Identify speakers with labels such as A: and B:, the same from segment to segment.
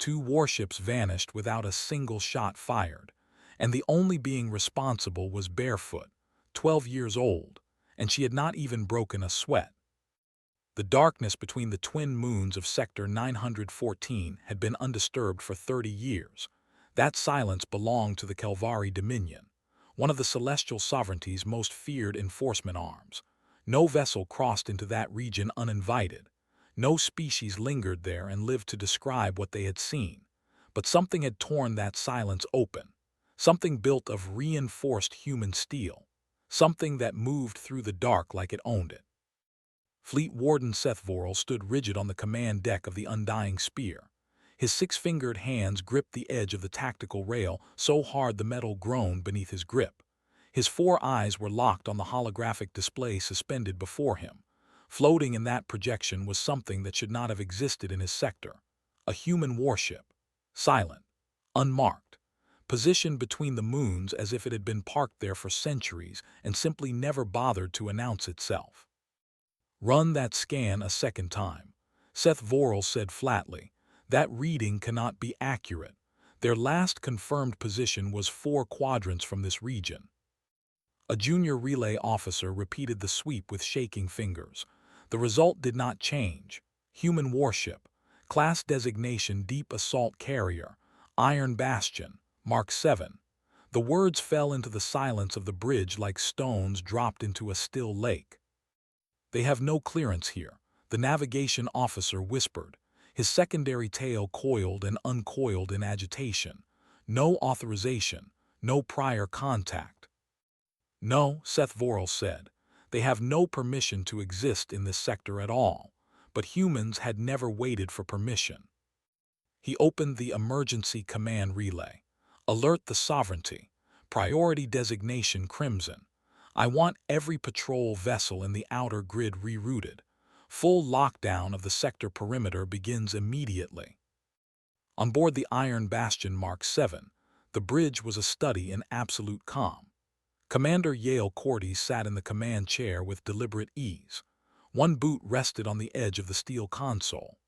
A: 2 warships vanished without a single shot fired, and the only being responsible was Barefoot, 12 years old, and she had not even broken a sweat. The darkness between the twin moons of Sector 914 had been undisturbed for 30 years. That silence belonged to the Kelvari Dominion, one of the celestial sovereignty's most feared enforcement arms. No vessel crossed into that region uninvited. No species lingered there and lived to describe what they had seen. But something had torn that silence open. Something built of reinforced human steel. Something that moved through the dark like it owned it. Fleet Warden Seth Vorel stood rigid on the command deck of the Undying Spear. His 6-fingered hands gripped the edge of the tactical rail so hard the metal groaned beneath his grip. His 4 eyes were locked on the holographic display suspended before him. Floating in that projection was something that should not have existed in his sector. A human warship. Silent. Unmarked. Positioned between the moons as if it had been parked there for centuries and simply never bothered to announce itself. "Run that scan a second time," Seth Vorel said flatly. "That reading cannot be accurate. Their last confirmed position was 4 quadrants from this region." A junior relay officer repeated the sweep with shaking fingers. The result did not change. Human warship. Class designation Deep Assault Carrier. Iron Bastion. Mark 7. The words fell into the silence of the bridge like stones dropped into a still lake. "They have no clearance here," the navigation officer whispered. His secondary tail coiled and uncoiled in agitation. "No authorization, no prior contact." "No," Seth Vorel said. "They have no permission to exist in this sector at all." But humans had never waited for permission. He opened the emergency command relay. "Alert the Sovereignty. Priority designation Crimson. I want every patrol vessel in the outer grid rerouted. Full lockdown of the sector perimeter begins immediately." On board the Iron Bastion Mark 7, the bridge was a study in absolute calm. Commander Yale Cordy sat in the command chair with deliberate ease. One boot rested on the edge of the steel console.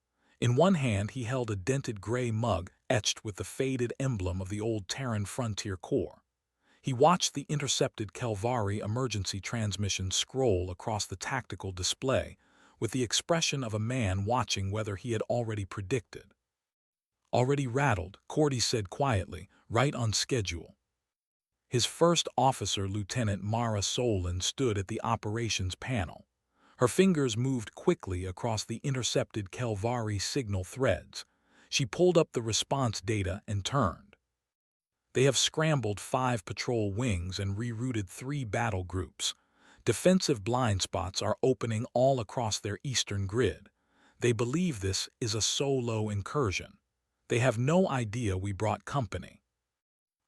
A: In one hand he held a dented gray mug etched with the faded emblem of the old Terran Frontier Corps. He watched the intercepted Kelvari emergency transmission scroll across the tactical display with the expression of a man watching whether he had already predicted. "Already rattled," Cordy said quietly, "right on schedule." His first officer, Lieutenant Mara Solon, stood at the operations panel. Her fingers moved quickly across the intercepted Kelvari signal threads. She pulled up the response data and turned. "They have scrambled 5 patrol wings and rerouted 3 battle groups. Defensive blind spots are opening all across their eastern grid. They believe this is a solo incursion. They have no idea we brought company."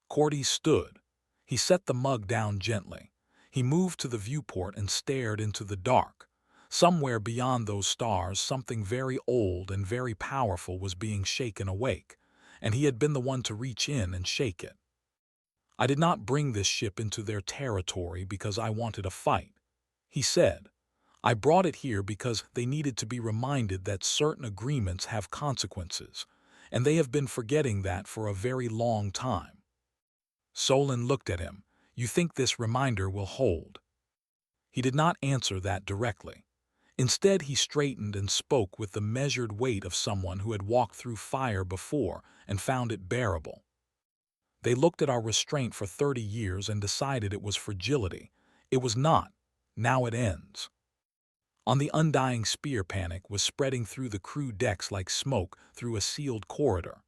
A: Cordy stood. He set the mug down gently. He moved to the viewport and stared into the dark. Somewhere beyond those stars, something very old and very powerful was being shaken awake, and he had been the one to reach in and shake it. "I did not bring this ship into their territory because I wanted a fight," he said. "I brought it here because they needed to be reminded that certain agreements have consequences, and they have been forgetting that for a very long time." Solon looked at him. "You think this reminder will hold?" He did not answer that directly. Instead, he straightened and spoke with the measured weight of someone who had walked through fire before and found it bearable. "They looked at our restraint for 30 years and decided it was fragility. It was not. Now it ends." On the Undying Spear, panic was spreading through the crew decks like smoke through a sealed corridor.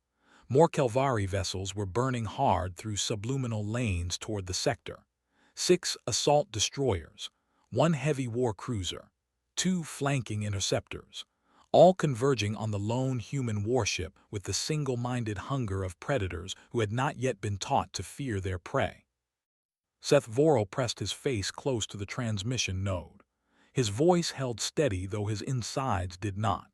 A: More Kelvari vessels were burning hard through subliminal lanes toward the sector. 6 assault destroyers, 1 heavy war cruiser, 2 flanking interceptors, all converging on the lone human warship with the single-minded hunger of predators who had not yet been taught to fear their prey. Seth Vorel pressed his face close to the transmission node. His voice held steady, though his insides did not.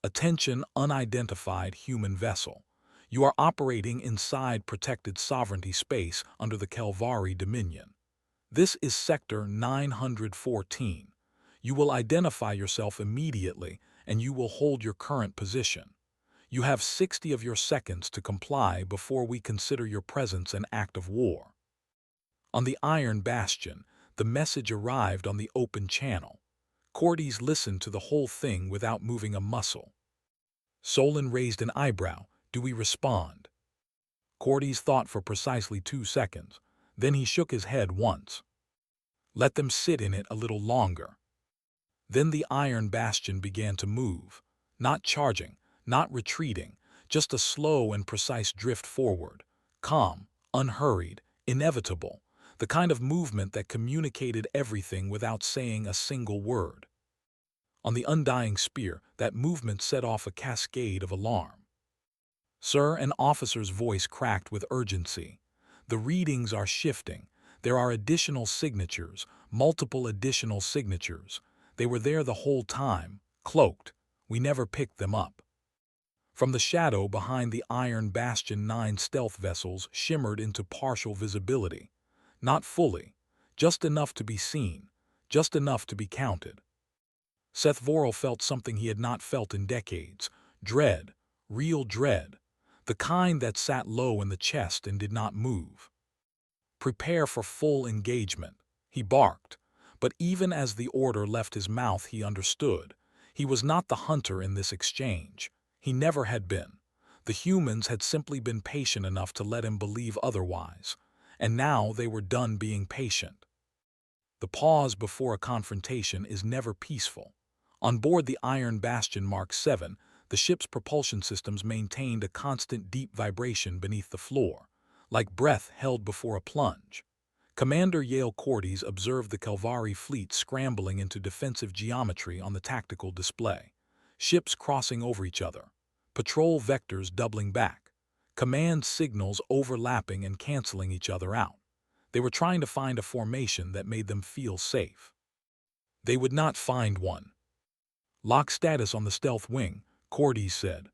A: "Attention, unidentified human vessel. You are operating inside protected sovereignty space under the Kelvari Dominion. This is Sector 914. You will identify yourself immediately, and you will hold your current position. You have 60 of your seconds to comply before we consider your presence an act of war. On the Iron Bastion, the message arrived on the open channel. Cordes listened to the whole thing without moving a muscle. Solon raised an eyebrow. Do we respond? Cordes thought for precisely 2 seconds. Then he shook his head once. Let them sit in it a little longer. Then the Iron Bastion began to move. Not charging, not retreating, just a slow and precise drift forward. Calm, unhurried, inevitable. The kind of movement that communicated everything without saying a single word. On the Undying Spear, that movement set off a cascade of alarm. Sir, an officer's voice cracked with urgency. The readings are shifting. There are additional signatures, multiple additional signatures. They were there the whole time, cloaked. We never picked them up. From the shadow behind the Iron Bastion, 9 stealth vessels shimmered into partial visibility. Not fully, just enough to be seen, just enough to be counted. Seth Vorel felt something he had not felt in decades. Dread, real dread. The kind that sat low in the chest and did not move. Prepare for full engagement, he barked. But even as the order left his mouth, he understood. He was not the hunter in this exchange. He never had been. The humans had simply been patient enough to let him believe otherwise. And now they were done being patient. The pause before a confrontation is never peaceful. On board the Iron Bastion Mark 7, the ship's propulsion systems maintained a constant deep vibration beneath the floor, like breath held before a plunge. Commander Yale Cordes observed the Kelvari fleet scrambling into defensive geometry on the tactical display. Ships crossing over each other. Patrol vectors doubling back. Command signals overlapping and canceling each other out. They were trying to find a formation that made them feel safe. They would not find one. Lock status on the stealth wing, Cordes said.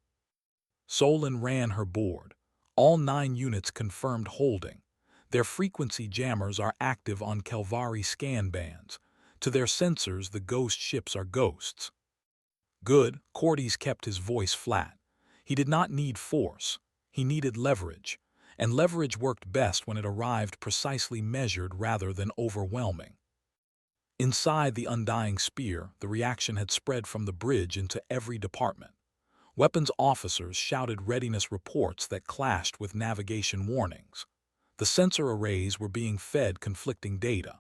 A: Solon ran her board. All 9 units confirmed holding. Their frequency jammers are active on Kelvari scan bands. To their sensors, the ghost ships are ghosts. Good, Cordes kept his voice flat. He did not need force. He needed leverage. And leverage worked best when it arrived precisely measured rather than overwhelming. Inside the Undying Spear, the reaction had spread from the bridge into every department. Weapons officers shouted readiness reports that clashed with navigation warnings. The sensor arrays were being fed conflicting data.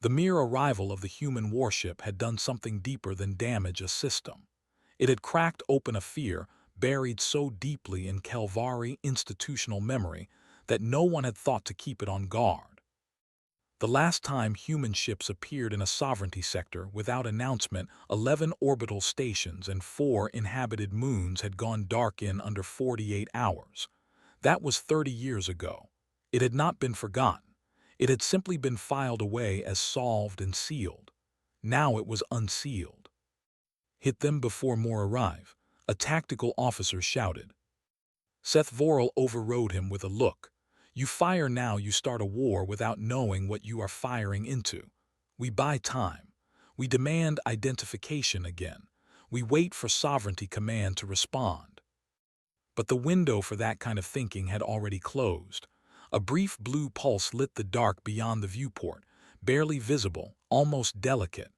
A: The mere arrival of the human warship had done something deeper than damage a system. It had cracked open a fear buried so deeply in Kelvari institutional memory that no one had thought to keep it on guard. The last time human ships appeared in a sovereignty sector without announcement, 11 orbital stations and 4 inhabited moons had gone dark in under 48 hours. That was 30 years ago. It had not been forgotten. It had simply been filed away as solved and sealed. Now it was unsealed. Hit them before more arrive, a tactical officer shouted. Seth Vorel overrode him with a look. You fire now, you start a war without knowing what you are firing into. We buy time. We demand identification again. We wait for Sovereignty Command to respond. But the window for that kind of thinking had already closed. A brief blue pulse lit the dark beyond the viewport, barely visible, almost delicate.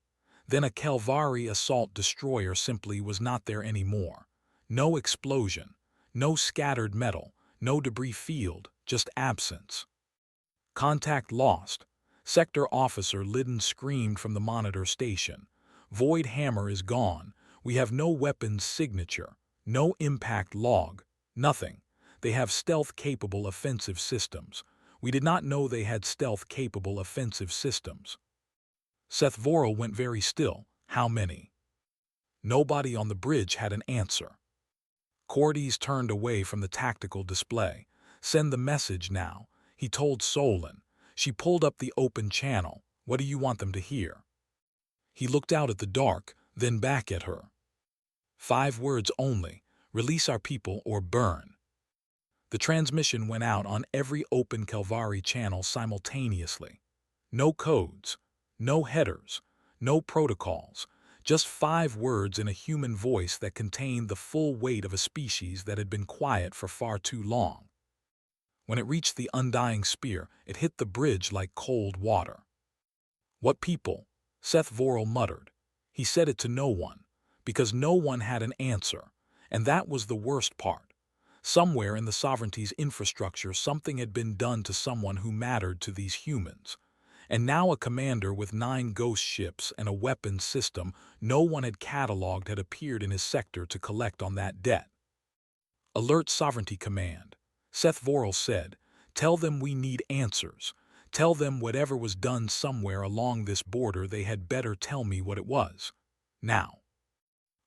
A: Then a Kelvari assault destroyer simply was not there anymore. No explosion, no scattered metal, no debris field, just absence. Contact lost. Sector Officer Liddon screamed from the monitor station. Void Hammer is gone. We have no weapons signature, no impact log, nothing. They have stealth-capable offensive systems. We did not know they had stealth-capable offensive systems. Seth Vorel went very still. How many? Nobody on the bridge had an answer. Cordes turned away from the tactical display. Send the message now, he told Solon. She pulled up the open channel. What do you want them to hear? He looked out at the dark, then back at her. 5 words only. Release our people or burn. The transmission went out on every open Kelvari channel simultaneously. No codes, no headers, no protocols, Just 5 words in a human voice that contained the full weight of a species that had been quiet for far too long. When it reached the undying spear, it hit the bridge like cold water. "What people?" Seth Vorel muttered. He said it to no one, because no one had an answer, and that was the worst part. Somewhere in the sovereignty's infrastructure something had been done to someone who mattered to these humans. And now a commander with 9 ghost ships and a weapons system no one had cataloged had appeared in his sector to collect on that debt. "Alert Sovereignty Command," Seth Vorel said. "Tell them we need answers. Tell them whatever was done somewhere along this border they had better tell me what it was. Now."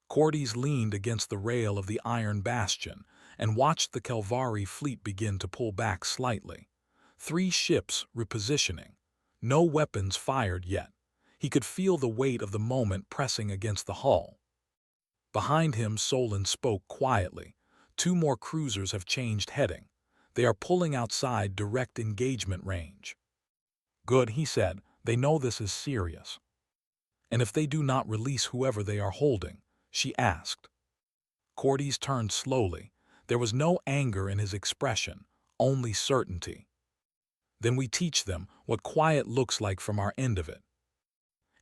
A: Cordes leaned against the rail of the iron bastion and watched the Kelvari fleet begin to pull back slightly. 3 ships repositioning. No weapons fired yet. He could feel the weight of the moment pressing against the hull. Behind him, Solon spoke quietly. 2 more cruisers have changed heading. They are pulling outside direct engagement range. "Good," he said. "They know this is serious." "And if they do not release whoever they are holding?" she asked. Cordes turned slowly. There was no anger in his expression, only certainty. "Then we teach them what quiet looks like from our end of it."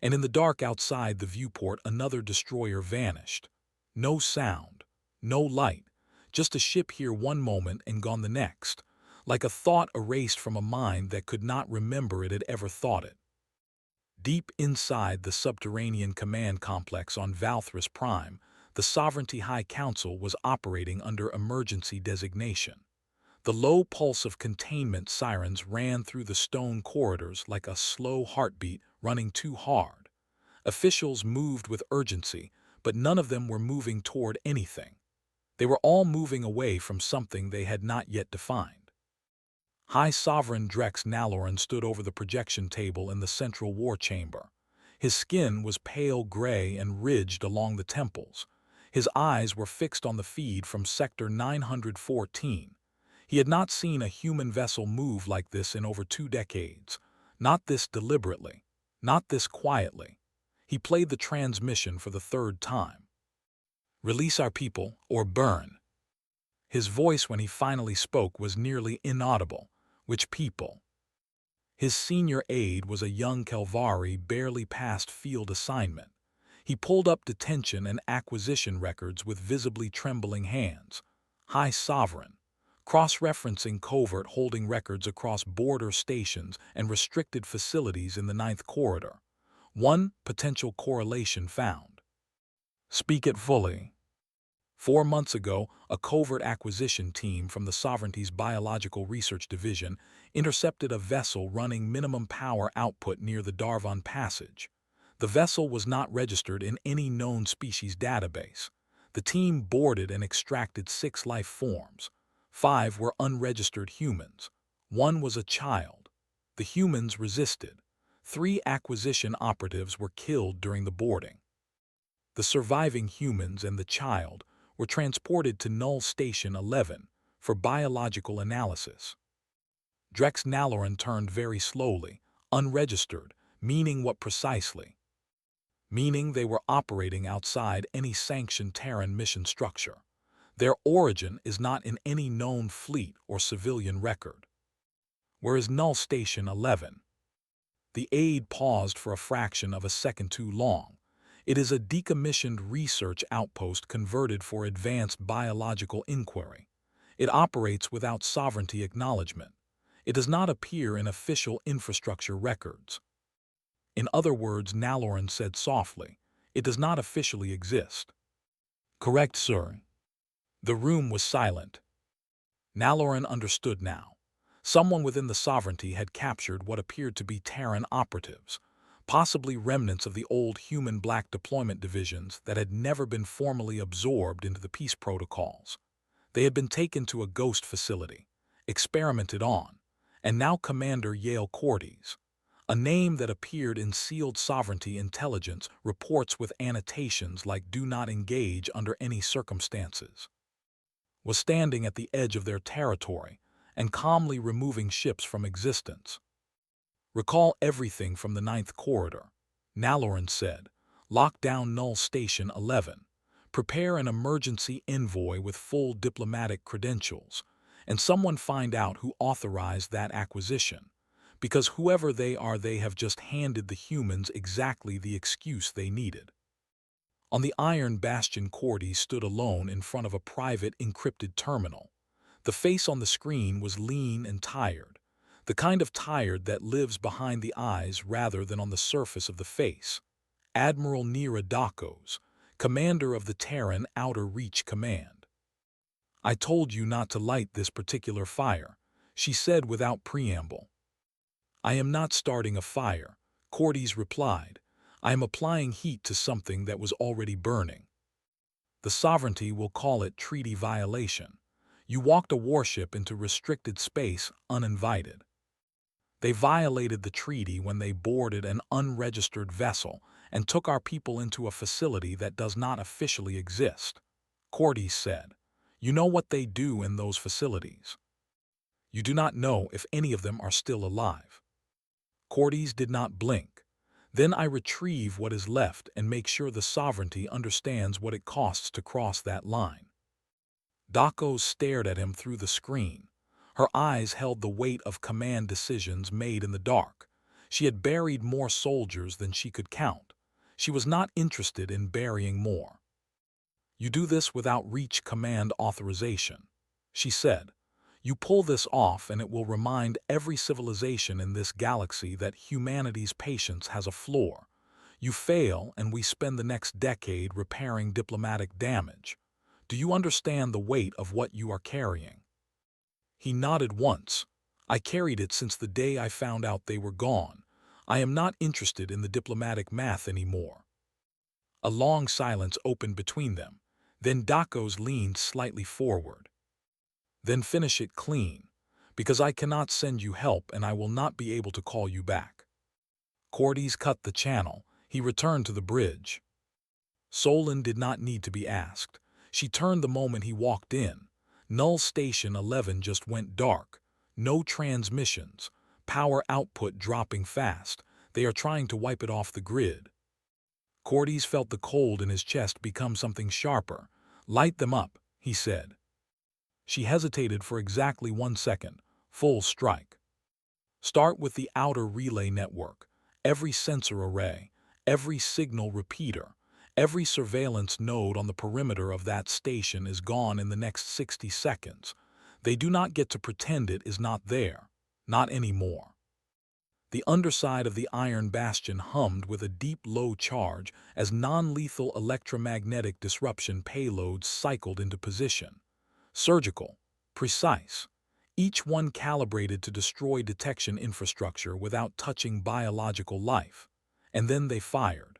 A: And in the dark outside the viewport another destroyer vanished. No sound, no light, just a ship here one moment and gone the next, like a thought erased from a mind that could not remember it had ever thought it. Deep inside the subterranean command complex on Valthris Prime, the Sovereignty High Council was operating under emergency designation. The low pulse of containment sirens ran through the stone corridors like a slow heartbeat running too hard. Officials moved with urgency, but none of them were moving toward anything. They were all moving away from something they had not yet defined. High Sovereign Drex Naloran stood over the projection table in the central war chamber. His skin was pale gray and ridged along the temples. His eyes were fixed on the feed from Sector 914. He had not seen a human vessel move like this in over 2 decades. Not this deliberately. Not this quietly. He played the transmission for the 3rd time. "Release our people, or burn." His voice when he finally spoke was nearly inaudible. "Which people?" His senior aide was a young Kelvari barely past field assignment. He pulled up detention and acquisition records with visibly trembling hands. "High Sovereign." Cross-referencing covert holding records across border stations and restricted facilities in the 9th Corridor. 1 potential correlation found. "Speak it fully." 4 months ago, a covert acquisition team from the Sovereignty's Biological Research Division intercepted a vessel running minimum power output near the Darvan Passage. The vessel was not registered in any known species database. The team boarded and extracted 6 life forms. 5 were unregistered humans. 1 was a child. The humans resisted. 3 acquisition operatives were killed during the boarding. The surviving humans and the child were transported to Null Station 11 for biological analysis. Drex Naloran turned very slowly. "Unregistered, meaning what precisely?" "Meaning they were operating outside any sanctioned Terran mission structure. Their origin is not in any known fleet or civilian record." "Where is Null Station 11? The aide paused for a fraction of a second too long. "It is a decommissioned research outpost converted for advanced biological inquiry. It operates without sovereignty acknowledgement. It does not appear in official infrastructure records." "In other words," Naloran said softly, "it does not officially exist." "Correct, sir." The room was silent. Naloran understood now. Someone within the Sovereignty had captured what appeared to be Terran operatives, possibly remnants of the old human black deployment divisions that had never been formally absorbed into the peace protocols. They had been taken to a ghost facility, experimented on, and now Commander Yale Cordes, a name that appeared in sealed Sovereignty intelligence reports with annotations like "do not engage under any circumstances," was standing at the edge of their territory and calmly removing ships from existence. "Recall everything from the 9th Corridor," Naloran said, Lock down Null Station 11. Prepare an emergency envoy with full diplomatic credentials, and someone find out who authorized that acquisition, because whoever they are, they have just handed the humans exactly the excuse they needed. On the Iron Bastion, Cordy stood alone in front of a private encrypted terminal. The face on the screen was lean and tired, the kind of tired that lives behind the eyes rather than on the surface of the face. Admiral Nira Dakos, commander of the Terran Outer Reach Command. "I told you not to light this particular fire," she said without preamble. "I am not starting a fire," Cordes replied. "I am applying heat to something that was already burning. The sovereignty will call it treaty violation. You walked a warship into restricted space uninvited. They violated the treaty when they boarded an unregistered vessel and took our people into a facility that does not officially exist," Cordes said. "You know what they do in those facilities. You do not know if any of them are still alive." Cordes did not blink. "Then I retrieve what is left and make sure the sovereignty understands what it costs to cross that line." Dakos stared at him through the screen. Her eyes held the weight of command decisions made in the dark. She had buried more soldiers than she could count. She was not interested in burying more. "You do this without Reach Command authorization," she said. "You pull this off and it will remind every civilization in this galaxy that humanity's patience has a floor. You fail and we spend the next decade repairing diplomatic damage. Do you understand the weight of what you are carrying?" He nodded once. "I carried it since the day I found out they were gone. I am not interested in the diplomatic math anymore." A long silence opened between them. Then Dakos leaned slightly forward. "Then finish it clean, because I cannot send you help and I will not be able to call you back." Cordes cut the channel. He returned to the bridge. Solon did not need to be asked. She turned the moment he walked in. Null Station 11 just went dark. No transmissions. Power output dropping fast. They are trying to wipe it off the grid. Cordes felt the cold in his chest become something sharper. "Light them up," he said. She hesitated for exactly 1 second. "Full strike. Start with the outer relay network. Every sensor array, every signal repeater, every surveillance node on the perimeter of that station is gone in the next 60 seconds. They do not get to pretend it is not there. Not anymore." The underside of the Iron Bastion hummed with a deep low charge as non-lethal electromagnetic disruption payloads cycled into position. Surgical, precise, each one calibrated to destroy detection infrastructure without touching biological life. And then they fired.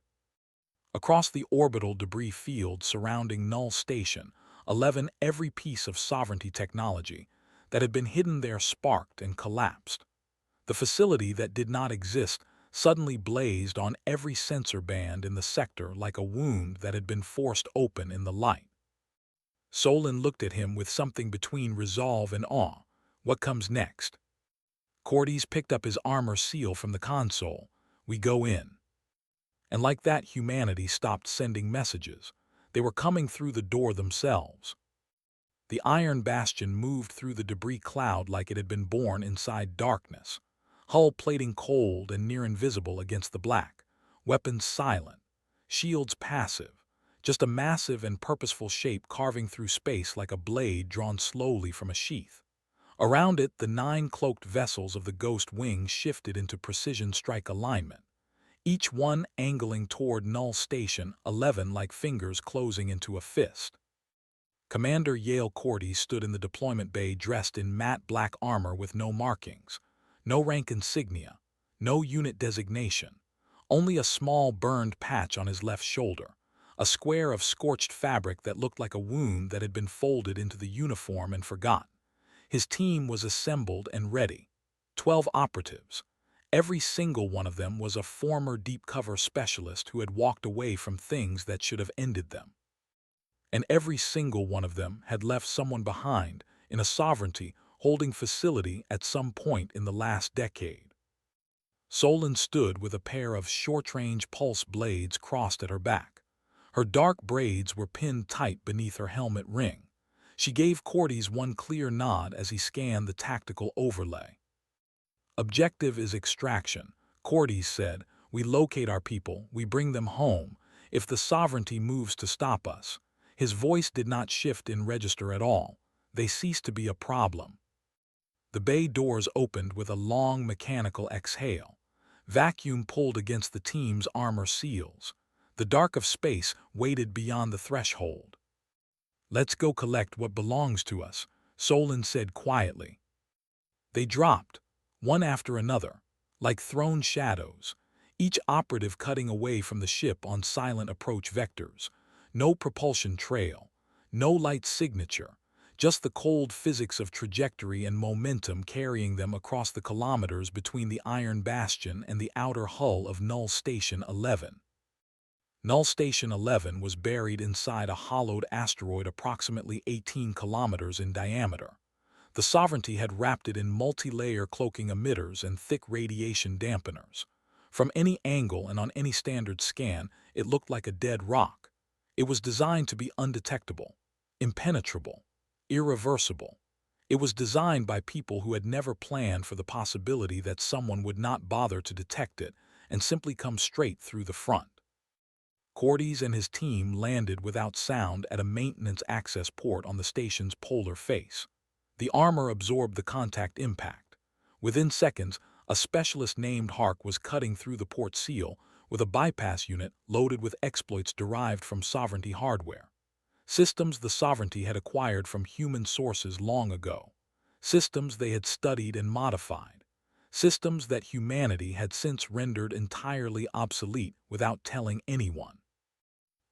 A: Across the orbital debris field surrounding Null Station 11, every piece of sovereignty technology that had been hidden there sparked and collapsed. The facility that did not exist suddenly blazed on every sensor band in the sector like a wound that had been forced open in the light. Solon looked at him with something between resolve and awe. "What comes next?" Cordes picked up his armor seal from the console. "We go in." And like that, humanity stopped sending messages. They were coming through the door themselves. The Iron Bastion moved through the debris cloud like it had been born inside darkness. Hull plating cold and near invisible against the black. Weapons silent. Shields passive. Just a massive and purposeful shape carving through space like a blade drawn slowly from a sheath. Around it, the 9 cloaked vessels of the Ghost Wing shifted into precision strike alignment, each one angling toward Null Station 11 like fingers closing into a fist. Commander Yale Cordy stood in the deployment bay dressed in matte black armor with no markings, no rank insignia, no unit designation, only a small burned patch on his left shoulder, a square of scorched fabric that looked like a wound that had been folded into the uniform and forgotten. His team was assembled and ready. 12 operatives. Every single one of them was a former deep cover specialist who had walked away from things that should have ended them. And every single one of them had left someone behind in a sovereignty holding facility at some point in the last decade. Solon stood with a pair of short-range pulse blades crossed at her back. Her dark braids were pinned tight beneath her helmet ring. She gave Cordes one clear nod as he scanned the tactical overlay. "Objective is extraction," Cordes said. "We locate our people, we bring them home. If the sovereignty moves to stop us." His voice did not shift in register at all. They ceased to be a problem. The bay doors opened with a long mechanical exhale. Vacuum pulled against the team's armor seals. The dark of space waited beyond the threshold. "Let's go collect what belongs to us," Solon said quietly. They dropped, one after another, like thrown shadows, each operative cutting away from the ship on silent approach vectors. No propulsion trail, no light signature, just the cold physics of trajectory and momentum carrying them across the kilometers between the Iron Bastion and the outer hull of Null Station 11. Null Station 11 was buried inside a hollowed asteroid approximately 18 kilometers in diameter. The sovereignty had wrapped it in multi-layer cloaking emitters and thick radiation dampeners. From any angle and on any standard scan, it looked like a dead rock. It was designed to be undetectable, impenetrable, irreversible. It was designed by people who had never planned for the possibility that someone would not bother to detect it and simply come straight through the front. Cordes and his team landed without sound at a maintenance access port on the station's polar face. The armor absorbed the contact impact. Within seconds, a specialist named Hark was cutting through the port seal with a bypass unit loaded with exploits derived from Sovereignty hardware. Systems the Sovereignty had acquired from human sources long ago. Systems they had studied and modified. Systems that humanity had since rendered entirely obsolete without telling anyone.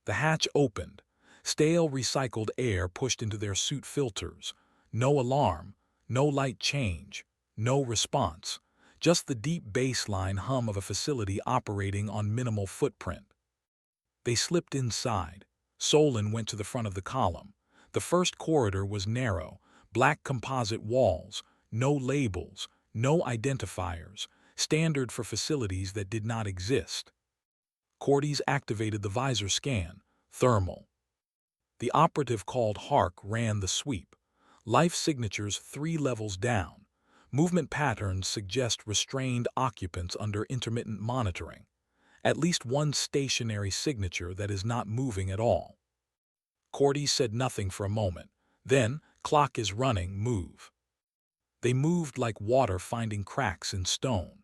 A: The hatch opened. Stale recycled air pushed into their suit filters. No alarm, no light change, no response. Just the deep baseline hum of a facility operating on minimal footprint. They slipped inside. Solon went to the front of the column. The first corridor was narrow, black composite walls, no labels, no identifiers, standard for facilities that did not exist. Cordes activated the visor scan, thermal. The operative called Hark ran the sweep. Life signatures 3 levels down. Movement patterns suggest restrained occupants under intermittent monitoring. At least one stationary signature that is not moving at all. Cordes said nothing for a moment. Then, "Clock is running, move." They moved like water finding cracks in stone.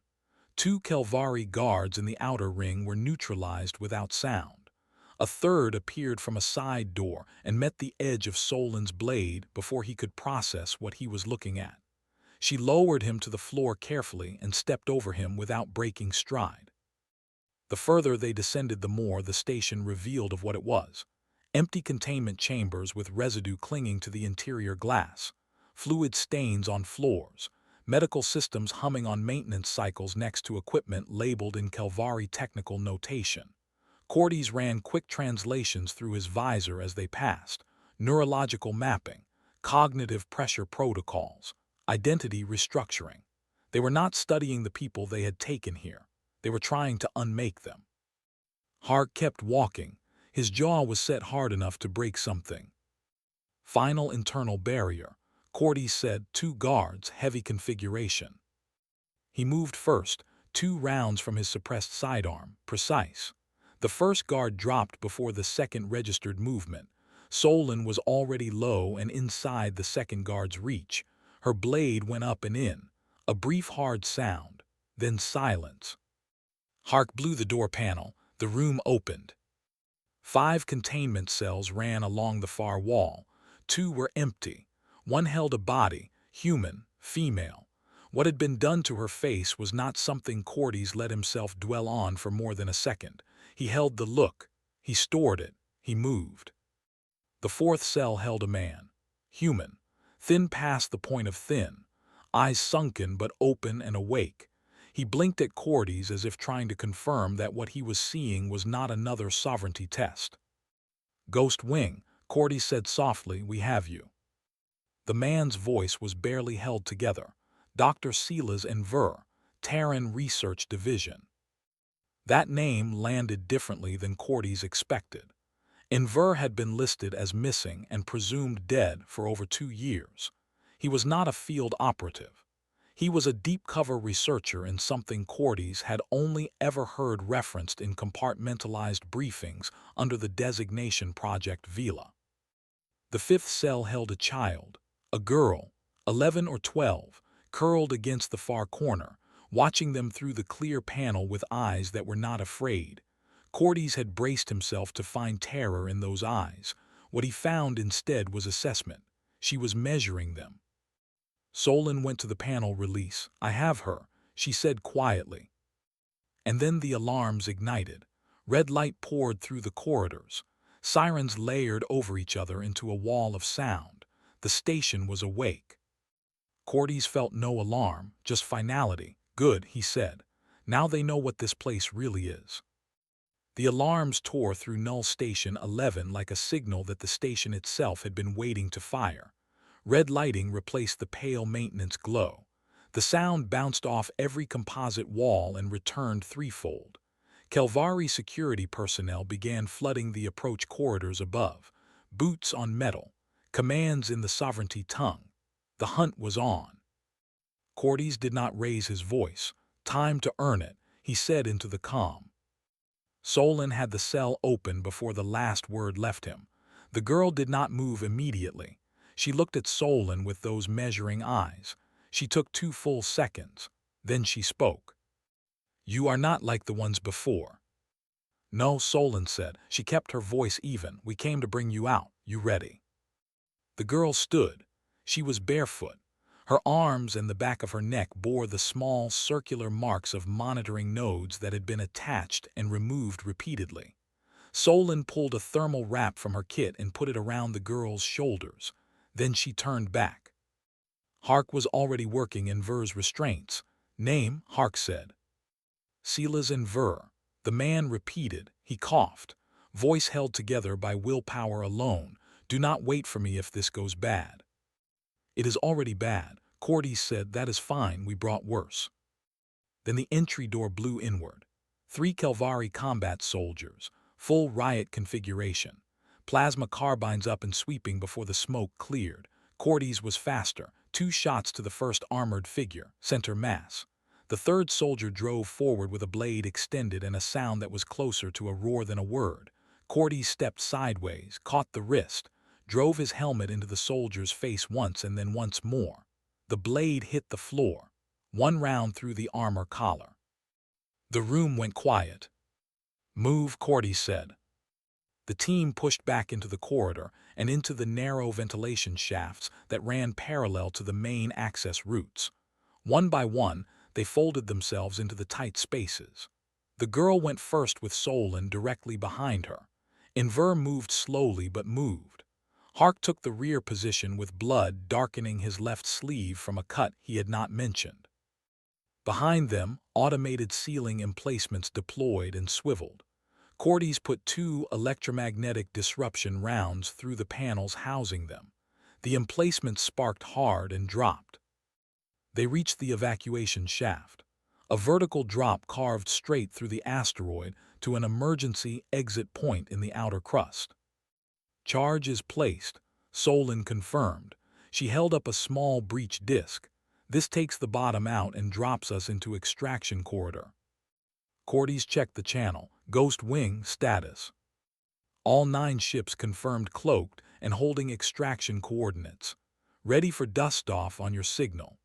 A: 2 Kelvari guards in the outer ring were neutralized without sound. A third appeared from a side door and met the edge of Solon's blade before he could process what he was looking at. She lowered him to the floor carefully and stepped over him without breaking stride. The further they descended, the more the station revealed of what it was. Empty containment chambers with residue clinging to the interior glass, fluid stains on floors, medical systems humming on maintenance cycles next to equipment labeled in Kelvari technical notation. Cordes ran quick translations through his visor as they passed: neurological mapping, cognitive pressure protocols, identity restructuring. They were not studying the people they had taken here. They were trying to unmake them. Hark kept walking. His jaw was set hard enough to break something. "Final internal barrier," Cordes said. 2 guards, heavy configuration. He moved first, 2 rounds from his suppressed sidearm, precise. The first guard dropped before the second registered movement. Solon was already low and inside the second guard's reach. Her blade went up and in. A brief hard sound, then silence. Hark blew the door panel. The room opened. 5 containment cells ran along the far wall. 2 were empty. One held a body, human, female. What had been done to her face was not something Cordes let himself dwell on for more than a second. He held the look. He stored it. He moved. The 4th cell held a man. Human. Thin past the point of thin. Eyes sunken but open and awake. He blinked at Cordes as if trying to confirm that what he was seeing was not another sovereignty test. "Ghost Wing," Cordes said softly, "we have you." The man's voice was barely held together. Dr. Silas and Ver, Terran Research Division. That name landed differently than Cordy's expected. Enver had been listed as missing and presumed dead for over 2 years. He was not a field operative. He was a deep-cover researcher in something Cordy's had only ever heard referenced in compartmentalized briefings under the designation Project Vela. The fifth cell held a child, a girl, 11 or 12, curled against the far corner, watching them through the clear panel with eyes that were not afraid. Cordy's had braced himself to find terror in those eyes. What he found instead was assessment. She was measuring them. Solon went to the panel release. "I have her," she said quietly. And then the alarms ignited. Red light poured through the corridors. Sirens layered over each other into a wall of sound. The station was awake. Cordy's felt no alarm, just finality. "Good," he said. "Now they know what this place really is." The alarms tore through Null Station 11 like a signal that the station itself had been waiting to fire. Red lighting replaced the pale maintenance glow. The sound bounced off every composite wall and returned threefold. Kelvari security personnel began flooding the approach corridors above. Boots on metal. Commands in the sovereignty tongue. The hunt was on. Cordy's did not raise his voice. "Time to earn it," he said into the calm. Solon had the cell open before the last word left him. The girl did not move immediately. She looked at Solon with those measuring eyes. She took 2 full seconds. Then she spoke. "You are not like the ones before." "No," Solon said. She kept her voice even. "We came to bring you out. You ready?" The girl stood. She was barefoot. Her arms and the back of her neck bore the small, circular marks of monitoring nodes that had been attached and removed repeatedly. Solon pulled a thermal wrap from her kit and put it around the girl's shoulders. Then she turned back. Hark was already working Enver's restraints. "Name," Hark said. "Silas Enver." The man repeated. He coughed. Voice held together by willpower alone. "Do not wait for me if this goes bad." "It is already bad," Cordy said. "That is fine, we brought worse." Then the entry door blew inward. 3 Kelvari combat soldiers, full riot configuration. Plasma carbines up and sweeping before the smoke cleared. Cordy's was faster. 2 shots to the first armored figure, center mass. The third soldier drove forward with a blade extended and a sound that was closer to a roar than a word. Cordy stepped sideways, caught the wrist, drove his helmet into the soldier's face once and then once more. The blade hit the floor. 1 round through the armor collar. The room went quiet. "Move," Cordy said. The team pushed back into the corridor and into the narrow ventilation shafts that ran parallel to the main access routes. One by one, they folded themselves into the tight spaces. The girl went first with Solon directly behind her. Enver moved slowly but moved. Hark took the rear position with blood darkening his left sleeve from a cut he had not mentioned. Behind them, automated ceiling emplacements deployed and swiveled. Cordy's put 2 electromagnetic disruption rounds through the panels housing them. The emplacements sparked hard and dropped. They reached the evacuation shaft. A vertical drop carved straight through the asteroid to an emergency exit point in the outer crust. "Charge is placed," Solon confirmed. She held up a small breech disc. "This takes the bottom out and drops us into extraction corridor." Cordy's checked the channel. "Ghost Wing status." All 9 ships confirmed cloaked and holding extraction coordinates. "Ready for dust-off on your signal."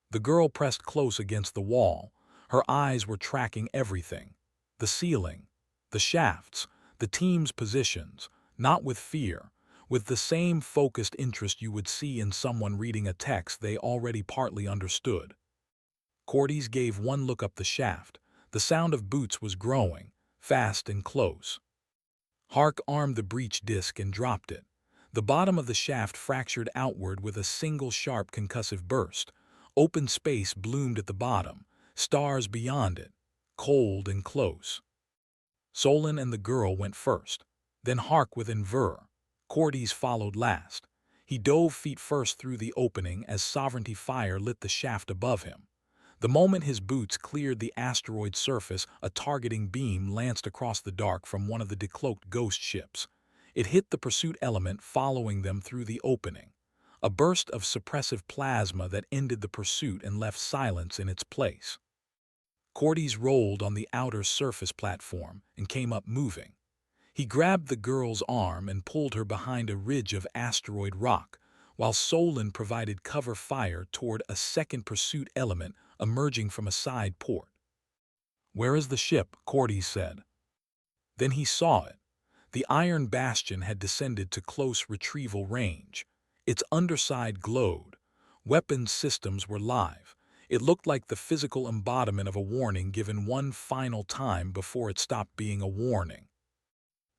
A: The girl pressed close against the wall. Her eyes were tracking everything. The ceiling, the shafts, the team's positions, not with fear, with the same focused interest you would see in someone reading a text they already partly understood. Cordy's gave 1 look up the shaft. The sound of boots was growing, fast and close. Hark armed the breech disc and dropped it. The bottom of the shaft fractured outward with a single sharp concussive burst. Open space bloomed at the bottom, stars beyond it, cold and close. Solon and the girl went first, then Hark with Enver. Cordy's followed last. He dove feet first through the opening as sovereignty fire lit the shaft above him. The moment his boots cleared the asteroid's surface, a targeting beam lanced across the dark from one of the decloaked ghost ships. It hit the pursuit element, following them through the opening. A burst of suppressive plasma that ended the pursuit and left silence in its place. Cordes rolled on the outer surface platform and came up moving. He grabbed the girl's arm and pulled her behind a ridge of asteroid rock, while Solon provided cover fire toward a second pursuit element emerging from a side port. "Where is the ship?" Cordes said. Then he saw it. The Iron Bastion had descended to close retrieval range. Its underside glowed. Weapons systems were live. It looked like the physical embodiment of a warning given one final time before it stopped being a warning.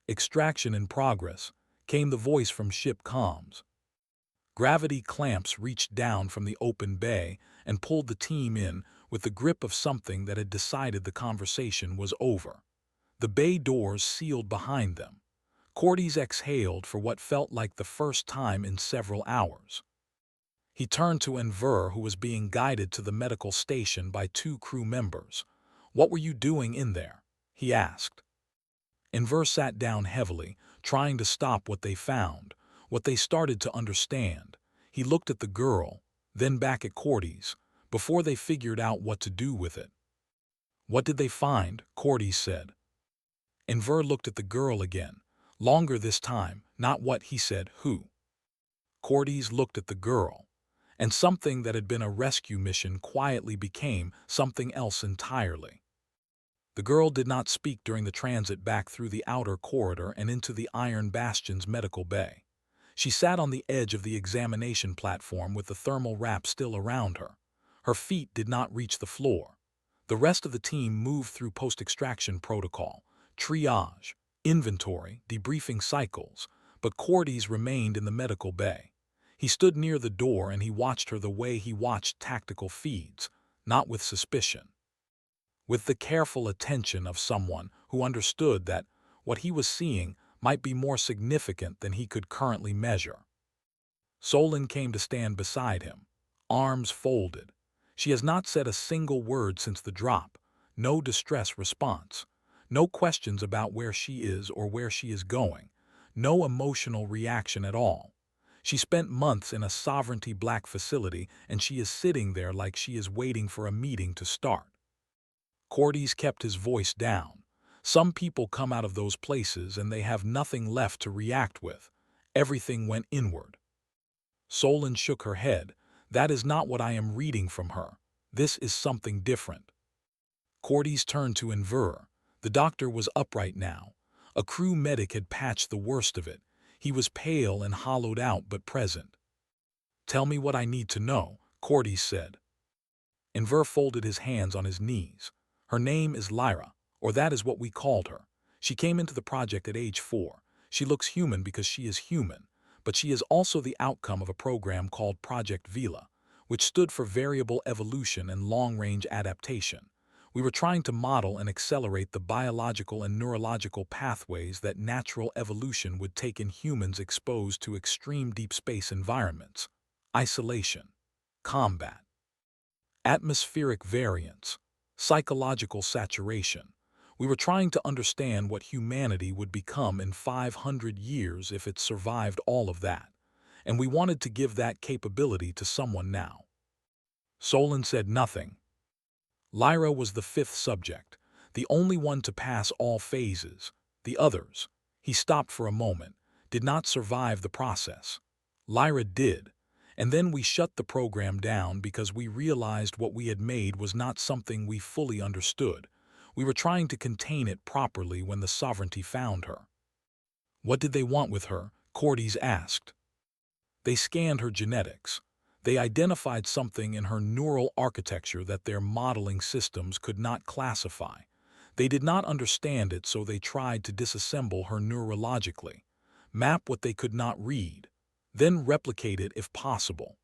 A: "Extraction in progress," came the voice from ship comms. Gravity clamps reached down from the open bay and pulled the team in with the grip of something that had decided the conversation was over. The bay doors sealed behind them. Cordes exhaled for what felt like the first time in several hours. He turned to Enver, who was being guided to the medical station by two crew members. "What were you doing in there?" he asked. Enver sat down heavily, trying to stop what they found, what they started to understand. He looked at the girl, then back at Cordes, before they figured out what to do with it. "What did they find?" Cordes said. Enver looked at the girl again, longer this time, not what he said, who. Cordes looked at the girl, and something that had been a rescue mission quietly became something else entirely. The girl did not speak during the transit back through the outer corridor and into the Iron Bastion's medical bay. She sat on the edge of the examination platform with the thermal wrap still around her. Her feet did not reach the floor. The rest of the team moved through post-extraction protocol, triage, inventory, debriefing cycles, but Cordes remained in the medical bay. He stood near the door and he watched her the way he watched tactical feeds, not with suspicion. With the careful attention of someone who understood that what he was seeing might be more significant than he could currently measure. Solon came to stand beside him, arms folded. She has not said a single word since the drop, no distress response, no questions about where she is or where she is going, no emotional reaction at all. She spent months in a Sovereignty Black facility and she is sitting there like she is waiting for a meeting to start. Cordes kept his voice down. Some people come out of those places and they have nothing left to react with. Everything went inward. Solon shook her head. "That is not what I am reading from her. This is something different." Cordes turned to Enver. The doctor was upright now. A crew medic had patched the worst of it. He was pale and hollowed out but present. "Tell me what I need to know," Cordes said. Enver folded his hands on his knees. "Her name is Lyra, or that is what we called her. She came into the project at age 4. She looks human because she is human, but she is also the outcome of a program called Project Vela, which stood for Variable Evolution and Long-Range Adaptation. We were trying to model and accelerate the biological and neurological pathways that natural evolution would take in humans exposed to extreme deep space environments, isolation, combat, atmospheric variance, psychological saturation. We were trying to understand what humanity would become in 500 years if it survived all of that, and we wanted to give that capability to someone now." Solon said nothing. Lyra was the 5th subject, the only one to pass all phases. The others, he stopped for a moment, did not survive the process. Lyra did, and then we shut the program down because we realized what we had made was not something we fully understood. We were trying to contain it properly when the Sovereignty found her. "What did they want with her?" Cordes asked. "They scanned her genetics. They identified something in her neural architecture that their modeling systems could not classify. They did not understand it, so they tried to disassemble her neurologically, map what they could not read, then replicate it if possible."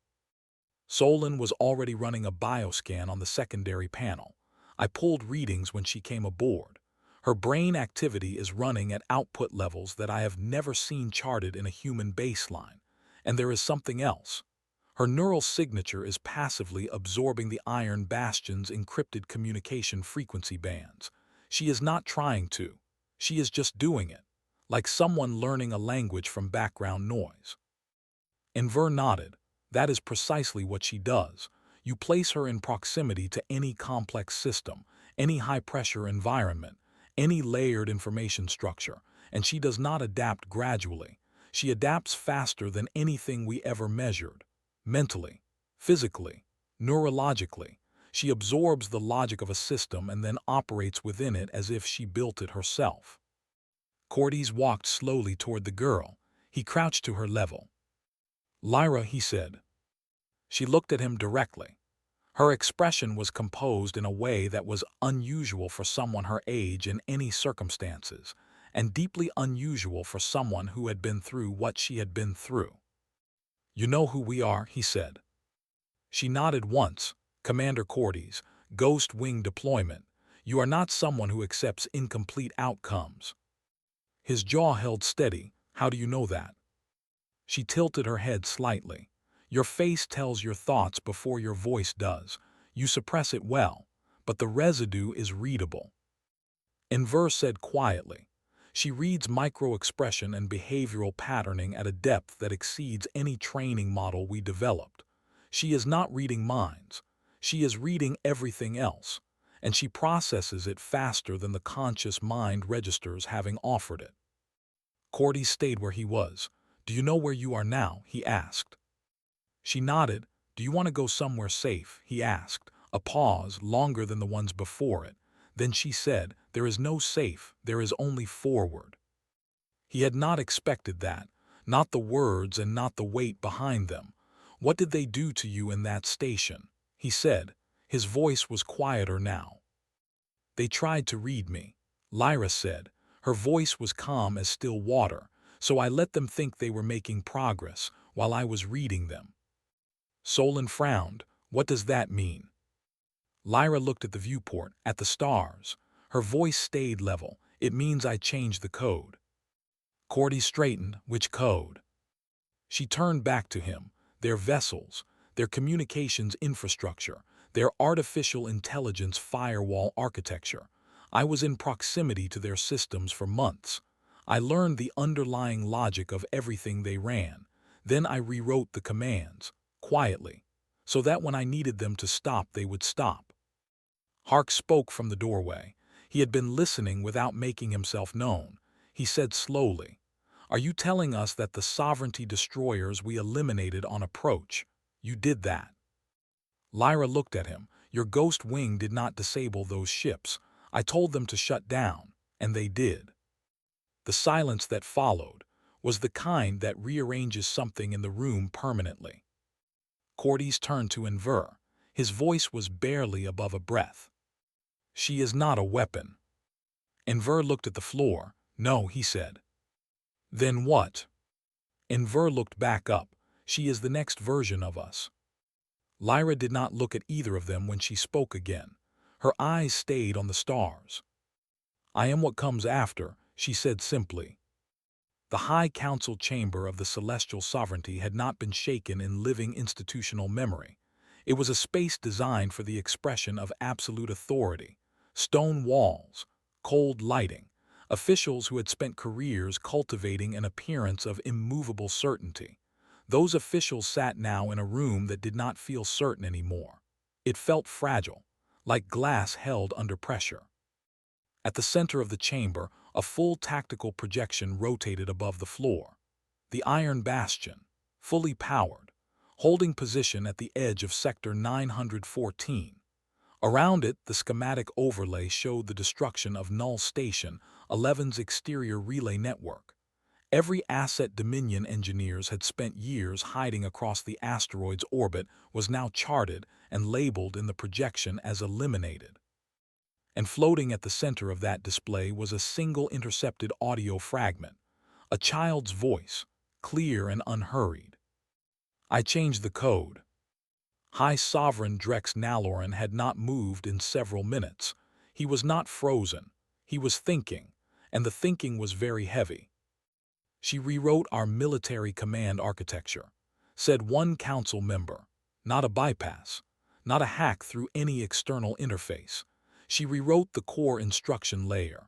A: Solon was already running a bioscan on the secondary panel. "I pulled readings when she came aboard. Her brain activity is running at output levels that I have never seen charted in a human baseline. And there is something else. Her neural signature is passively absorbing the Iron Bastion's encrypted communication frequency bands. She is not trying to. She is just doing it, like someone learning a language from background noise. Enver nodded. That is precisely what she does. You place her in proximity to any complex system, any high-pressure environment, any layered information structure, and she does not adapt gradually. She adapts faster than anything we ever measured. Mentally, physically, neurologically, she absorbs the logic of a system and then operates within it as if she built it herself. Cordes walked slowly toward the girl. He crouched to her level. "Lyra," he said. She looked at him directly. Her expression was composed in a way that was unusual for someone her age in any circumstances, and deeply unusual for someone who had been through what she had been through. "You know who we are," he said. She nodded once. "Commander Cordes, Ghost Wing Deployment. You are not someone who accepts incomplete outcomes." His jaw held steady. "How do you know that?" She tilted her head slightly. "Your face tells your thoughts before your voice does. You suppress it well, but the residue is readable." Enver said quietly, "She reads micro-expression and behavioral patterning at a depth that exceeds any training model we developed. She is not reading minds. She is reading everything else, and she processes it faster than the conscious mind registers having offered it." Cordes stayed where he was. "Do you know where you are now?" he asked. She nodded. "Do you want to go somewhere safe?" he asked. A pause, longer than the ones before it. Then she said, "There is no safe, there is only forward." He had not expected that, not the words and not the weight behind them. "What did they do to you in that station?" he said. His voice was quieter now. "They tried to read me," Lyra said. Her voice was calm as still water. "So I let them think they were making progress, while I was reading them." Solon frowned. "What does that mean?" Lyra looked at the viewport, at the stars. Her voice stayed level. "It means I changed the code." Cordes straightened. "Which code?" She turned back to him. "Their vessels, their communications infrastructure, their artificial intelligence firewall architecture. I was in proximity to their systems for months. I learned the underlying logic of everything they ran. Then I rewrote the commands, quietly, so that when I needed them to stop, they would stop." Hark spoke from the doorway. He had been listening without making himself known. He said slowly, "Are you telling us that the sovereignty destroyers we eliminated on approach, you did that?" Lyra looked at him. "Your Ghost Wing did not disable those ships. I told them to shut down, and they did." The silence that followed was the kind that rearranges something in the room permanently. Cordes turned to Enver. His voice was barely above a breath. "She is not a weapon." Enver looked at the floor. "No," he said. "Then what?" Enver looked back up. "She is the next version of us." Lyra did not look at either of them when she spoke again. Her eyes stayed on the stars. "I am what comes after," she said simply. The High Council chamber of the celestial sovereignty had not been shaken in living institutional memory. It was a space designed for the expression of absolute authority. Stone walls, cold lighting, officials who had spent careers cultivating an appearance of immovable certainty. Those officials sat now in a room that did not feel certain anymore. It felt fragile, like glass held under pressure. At the center of the chamber, a full tactical projection rotated above the floor. The Iron Bastion, fully powered, holding position at the edge of Sector 914. Around it, the schematic overlay showed the destruction of Null Station 11's exterior relay network. Every asset Dominion engineers had spent years hiding across the asteroid's orbit was now charted and labeled in the projection as eliminated. And floating at the center of that display was a single intercepted audio fragment, a child's voice, clear and unhurried. "I changed the code." High Sovereign Drex Naloran had not moved in several minutes. He was not frozen. He was thinking, and the thinking was very heavy. "She rewrote our military command architecture. said one council member. Not a bypass. Not a hack through any external interface. She rewrote the core instruction layer.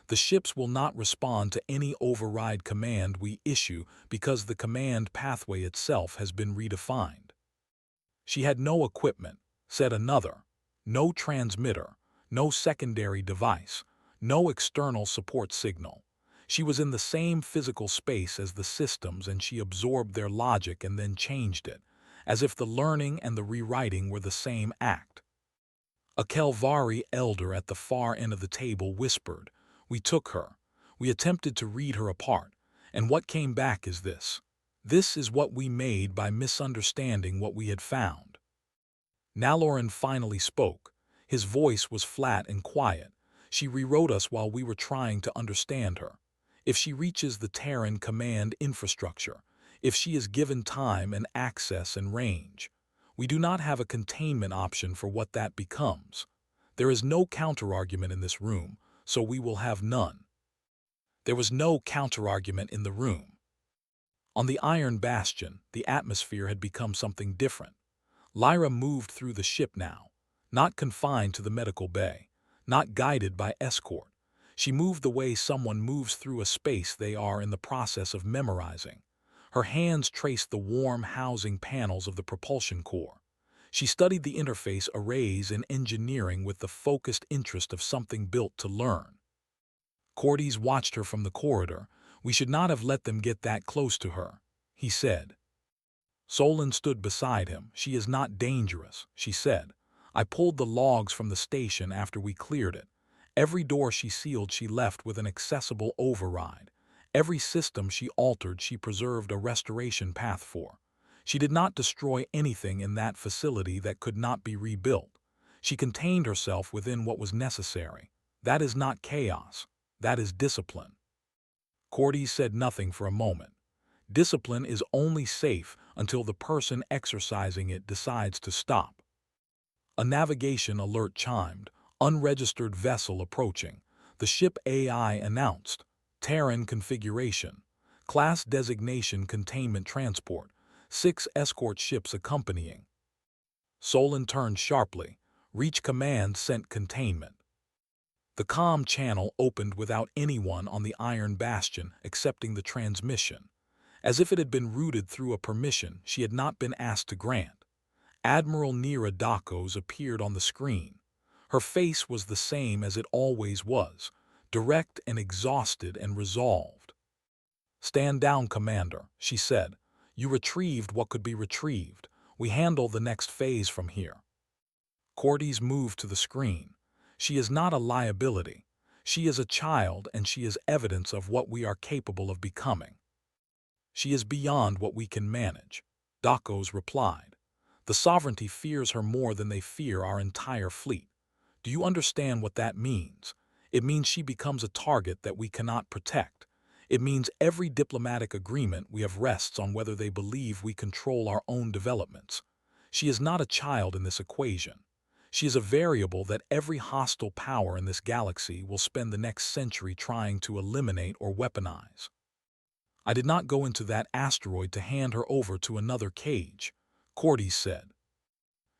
A: The ships will not respond to any override command we issue because the command pathway itself has been redefined. She had no equipment, said another. No transmitter, no secondary device, no external support signal. She was in the same physical space as the systems and she absorbed their logic and then changed it, as if the learning and the rewriting were the same act. A Kelvari elder at the far end of the table whispered, "We took her. We attempted to read her apart, and what came back is this. This is what we made by misunderstanding what we had found." Naloran finally spoke. His voice was flat and quiet. "She rewrote us while we were trying to understand her. If she reaches the Terran command infrastructure, if she is given time and access and range, we do not have a containment option for what that becomes. There is no counterargument in this room, so we will have none." There was no counterargument in the room. On the Iron Bastion, the atmosphere had become something different. Lyra moved through the ship now, not confined to the medical bay, not guided by escort. She moved the way someone moves through a space they are in the process of memorizing. Her hands traced the warm housing panels of the propulsion core. She studied the interface arrays in engineering with the focused interest of something built to learn. Cordes watched her from the corridor. "We should not have let them get that close to her," he said. Solon stood beside him. "She is not dangerous," she said. "I pulled the logs from the station after we cleared it. Every door she sealed she left with an accessible override. Every system she altered she preserved a restoration path for. She did not destroy anything in that facility that could not be rebuilt. She contained herself within what was necessary. That is not chaos. That is discipline." Cordes said nothing for a moment. Discipline is only safe until the person exercising it decides to stop. A navigation alert chimed. "Unregistered vessel approaching." The ship AI announced. "Terran configuration. Class designation containment transport. 6 escort ships accompanying." Solon turned sharply. "Reach command sent containment." The comm channel opened without anyone on the Iron Bastion accepting the transmission. As if it had been routed through a permission she had not been asked to grant. Admiral Nira Dakos appeared on the screen. Her face was the same as it always was, direct and exhausted and resolved. "Stand down, Commander," she said. "You retrieved what could be retrieved. We handle the next phase from here." Cordes moved to the screen. "She is not a liability. She is a child and she is evidence of what we are capable of becoming." "She is beyond what we can manage," Dakos replied. "The sovereignty fears her more than they fear our entire fleet. Do you understand what that means? It means she becomes a target that we cannot protect. It means every diplomatic agreement we have rests on whether they believe we control our own developments. She is not a child in this equation. She is a variable that every hostile power in this galaxy will spend the next century trying to eliminate or weaponize." "I did not go into that asteroid to hand her over to another cage," Cordes said.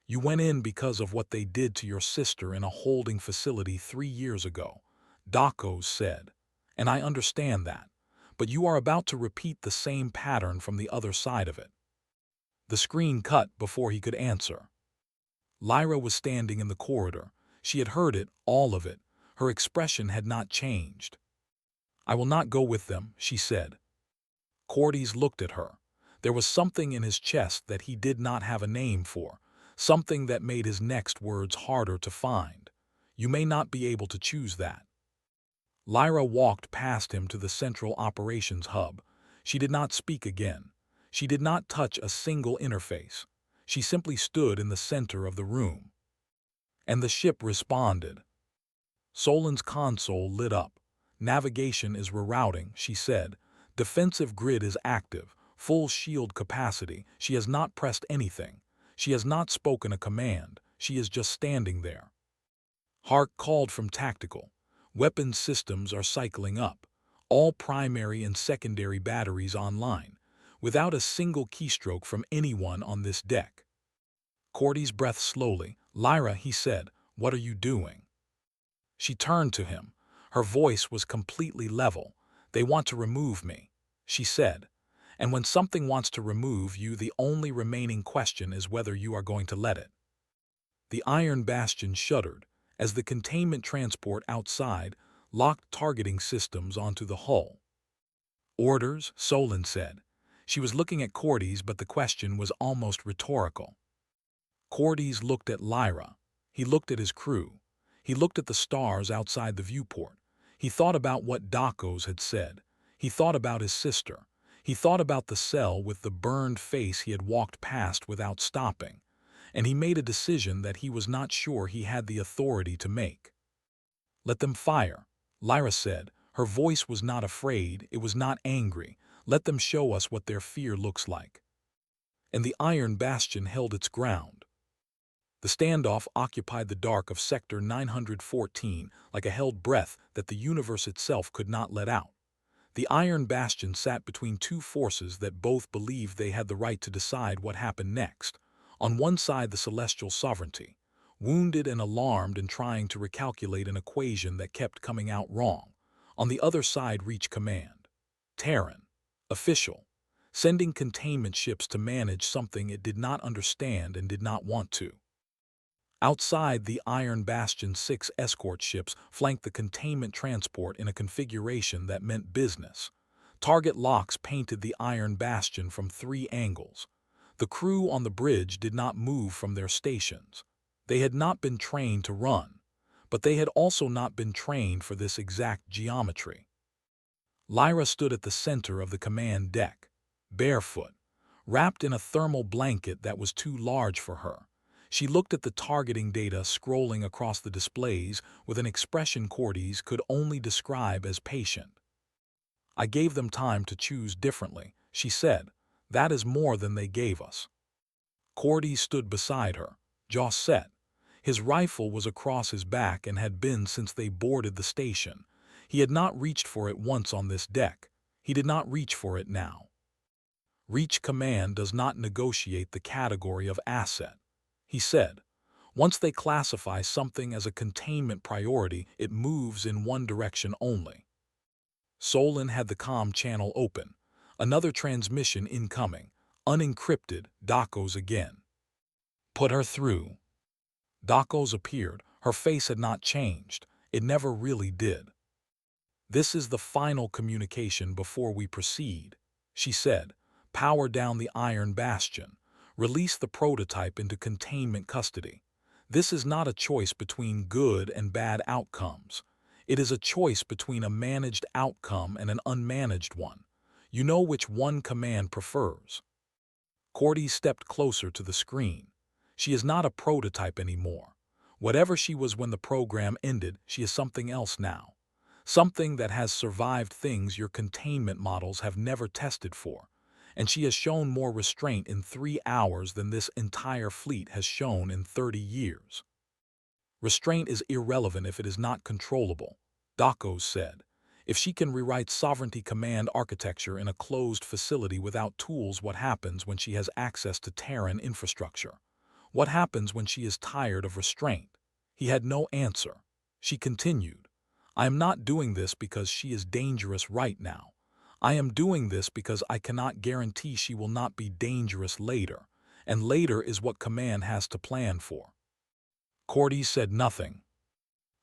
A: "You went in because of what they did to your sister in a holding facility 3 years ago," Dakos said. "And I understand that. But you are about to repeat the same pattern from the other side of it." The screen cut before he could answer. Lyra was standing in the corridor. She had heard it, all of it. Her expression had not changed. "I will not go with them," she said. Cordes looked at her. There was something in his chest that he did not have a name for, something that made his next words harder to find. "You may not be able to choose that." Lyra walked past him to the central operations hub. She did not speak again. She did not touch a single interface. She simply stood in the center of the room. And the ship responded. Solon's console lit up. "Navigation is rerouting," she said. "Defensive grid is active. Full shield capacity." She has not pressed anything. She has not spoken a command. She is just standing there. Hark called from tactical. "Weapons systems are cycling up. All primary and secondary batteries online. without a single keystroke from anyone on this deck. Cordy's breath slowly. "Lyra," he said, "what are you doing?" She turned to him. Her voice was completely level. "They want to remove me," she said. "And when something wants to remove you, the only remaining question is whether you are going to let it." The Iron Bastion shuddered as the containment transport outside locked targeting systems onto the hull. "Orders," Solon said. She was looking at Cordy's, but the question was almost rhetorical. Cordy's looked at Lyra. He looked at his crew. He looked at the stars outside the viewport. He thought about what Dakos had said. He thought about his sister. He thought about the cell with the burned face he had walked past without stopping. And he made a decision that he was not sure he had the authority to make. "Let them fire," Lyra said. Her voice was not afraid, it was not angry. "Let them show us what their fear looks like." And the Iron Bastion held its ground. The standoff occupied the dark of Sector 914 like a held breath that the universe itself could not let out. The Iron Bastion sat between two forces that both believed they had the right to decide what happened next. On one side, the celestial sovereignty, wounded and alarmed and trying to recalculate an equation that kept coming out wrong. On the other side, Reach Command, Terran, official, sending containment ships to manage something it did not understand and did not want to. Outside, the Iron Bastion 6 escort ships flanked the containment transport in a configuration that meant business. Target locks painted the Iron Bastion from 3 angles. The crew on the bridge did not move from their stations. They had not been trained to run, but they had also not been trained for this exact geometry. Lyra stood at the center of the command deck, barefoot, wrapped in a thermal blanket that was too large for her. She looked at the targeting data scrolling across the displays with an expression Cordy's could only describe as patient. "I gave them time to choose differently," she said. "That is more than they gave us." Cordy stood beside her, jaw set. His rifle was across his back and had been since they boarded the station. He had not reached for it once on this deck. He did not reach for it now. "Reach Command does not negotiate the category of asset," he said. "Once they classify something as a containment priority, it moves in one direction only." Solon had the comm channel open. Another transmission incoming. Unencrypted, Dakos again. "Put her through." Dakos appeared. Her face had not changed. It never really did. "This is the final communication before we proceed," she said. "Power down the Iron Bastion. Release the prototype into containment custody. This is not a choice between good and bad outcomes. It is a choice between a managed outcome and an unmanaged one. You know which one command prefers." Cordy stepped closer to the screen. She is not a prototype anymore. Whatever she was when the program ended, she is something else now. Something that has survived things your containment models have never tested for. And she has shown more restraint in 3 hours than this entire fleet has shown in 30 years. "Restraint is irrelevant if it is not controllable," Dakos said. "If she can rewrite sovereignty command architecture in a closed facility without tools, what happens when she has access to Terran infrastructure? What happens when she is tired of restraint?" He had no answer. She continued, "I am not doing this because she is dangerous right now. I am doing this because I cannot guarantee she will not be dangerous later, and later is what command has to plan for." Cordy said nothing.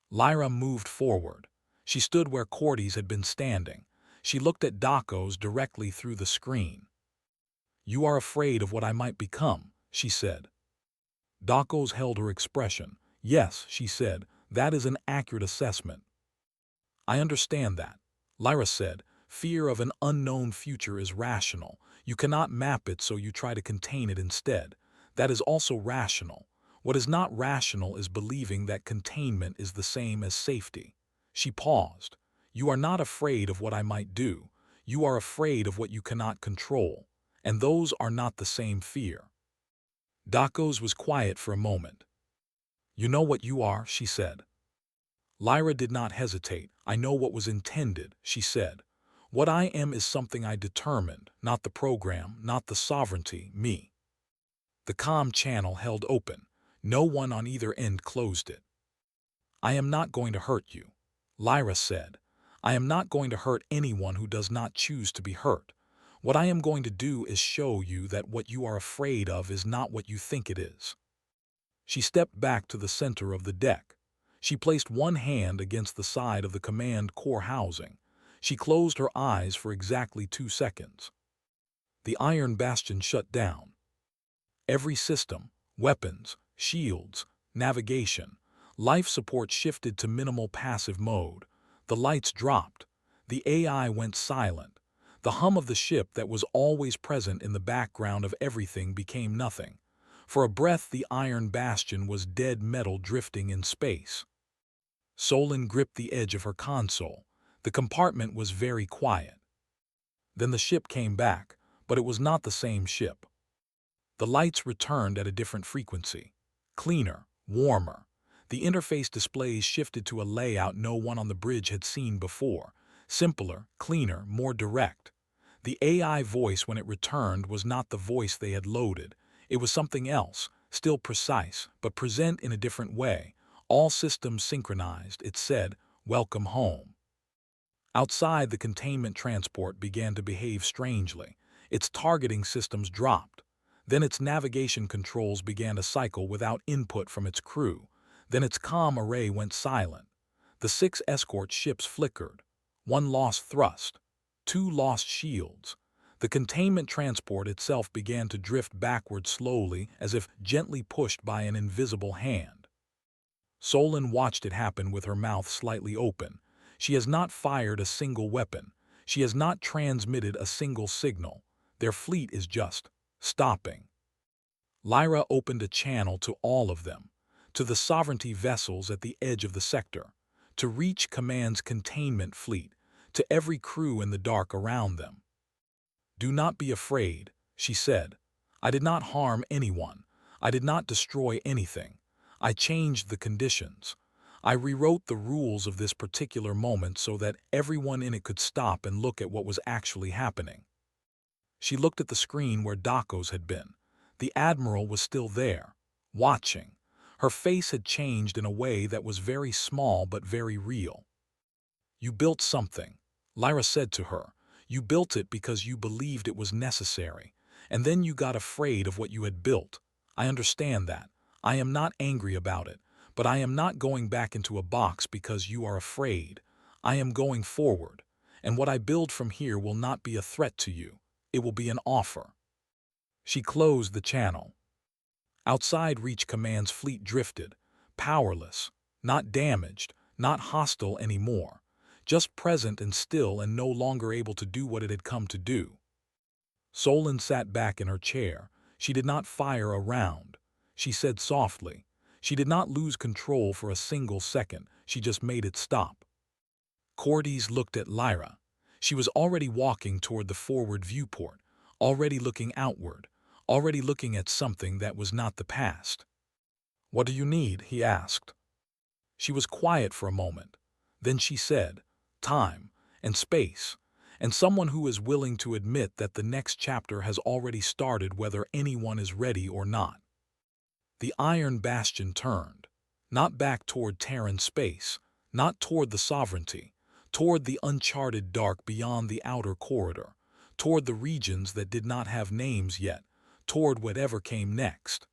A: Lyra moved forward. She stood where Cordy's had been standing. She looked at Dakos directly through the screen. "You are afraid of what I might become," she said. Dakos held her expression. "Yes," she said, "that is an accurate assessment." "I understand that," Lyra said. "Fear of an unknown future is rational. You cannot map it, so you try to contain it instead. That is also rational. What is not rational is believing that containment is the same as safety." She paused. "You are not afraid of what I might do. You are afraid of what you cannot control. And those are not the same fear." Dakos was quiet for a moment. "You know what you are," she said. Lyra did not hesitate. "I know what was intended," she said. What I am is something I determined, not the program, not the sovereignty, me. The comm channel held open. No one on either end closed it. I am not going to hurt you, Lyra said. I am not going to hurt anyone who does not choose to be hurt. What I am going to do is show you that what you are afraid of is not what you think it is. She stepped back to the center of the deck. She placed one hand against the side of the command core housing. She closed her eyes for exactly 2 seconds. The iron bastion shut down. Every system, weapons, shields, navigation, life support shifted to minimal passive mode. The lights dropped. The AI went silent. The hum of the ship that was always present in the background of everything became nothing. For a breath, the iron bastion was dead metal drifting in space. Solon gripped the edge of her console. The compartment was very quiet. Then the ship came back, but it was not the same ship. The lights returned at a different frequency. Cleaner, warmer. The interface displays shifted to a layout no one on the bridge had seen before. Simpler, cleaner, more direct. The AI voice when it returned was not the voice they had loaded. It was something else, still precise, but present in a different way. All systems synchronized. It said, "Welcome home." Outside, the containment transport began to behave strangely. Its targeting systems dropped. Then its navigation controls began to cycle without input from its crew. Then its comm array went silent. The 6 escort ships flickered. 1 lost thrust. 2 lost shields. The containment transport itself began to drift backward slowly, as if gently pushed by an invisible hand. Solon watched it happen with her mouth slightly open. She has not fired a single weapon. She has not transmitted a single signal. Their fleet is just stopping. Lyra opened a channel to all of them, to the sovereignty vessels at the edge of the sector, to Reach Command's containment fleet, to every crew in the dark around them. "Do not be afraid," she said. "I did not harm anyone. I did not destroy anything. I changed the conditions. I rewrote the rules of this particular moment so that everyone in it could stop and look at what was actually happening." She looked at the screen where Dakos had been. The Admiral was still there, watching. Her face had changed in a way that was very small but very real. "You built something," Lyra said to her. "You built it because you believed it was necessary. And then you got afraid of what you had built. I understand that. I am not angry about it. But I am not going back into a box because you are afraid. I am going forward. And what I build from here will not be a threat to you. It will be an offer." She closed the channel. Outside Reach Command's fleet drifted, powerless, not damaged, not hostile anymore, just present and still and no longer able to do what it had come to do. Solon sat back in her chair. She did not fire a round. She said softly. She did not lose control for a single second. She just made it stop. Cordes looked at Lyra. She was already walking toward the forward viewport, already looking outward, already looking at something that was not the past. "What do you need?" he asked. She was quiet for a moment. Then she said, "Time and space, and someone who is willing to admit that the next chapter has already started whether anyone is ready or not." The iron bastion turned, not back toward Terran space, not toward the sovereignty, toward the uncharted dark beyond the outer corridor, toward the regions that did not have names yet, toward whatever came next.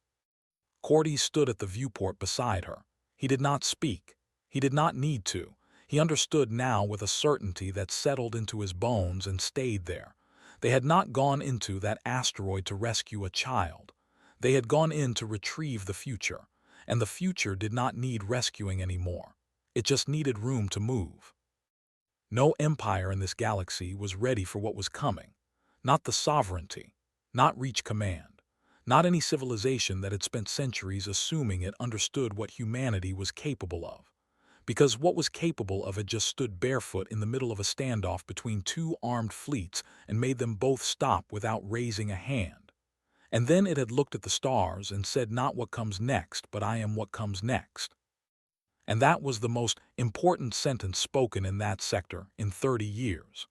A: Cordes stood at the viewport beside her. He did not speak. He did not need to. He understood now with a certainty that settled into his bones and stayed there. They had not gone into that asteroid to rescue a child. They had gone in to retrieve the future, and the future did not need rescuing anymore. It just needed room to move. No empire in this galaxy was ready for what was coming. Not the sovereignty, not Reach Command, not any civilization that had spent centuries assuming it understood what humanity was capable of. Because what was capable of had just stood barefoot in the middle of a standoff between 2 armed fleets and made them both stop without raising a hand. And then it had looked at the stars and said, "Not what comes next, but I am what comes next." And that was the most important sentence spoken in that sector in 30 years.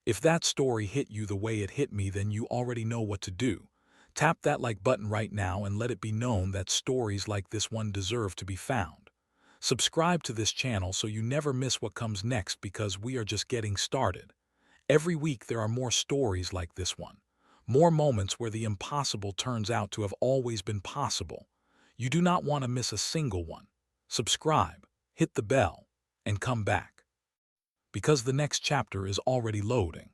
A: If that story hit you the way it hit me, then you already know what to do. Tap that like button right now and let it be known that stories like this one deserve to be found. Subscribe to this channel so you never miss what comes next, because we are just getting started. Every week there are more stories like this one. More moments where the impossible turns out to have always been possible. You do not want to miss a single one. Subscribe, hit the bell, and come back, because the next chapter is already loading.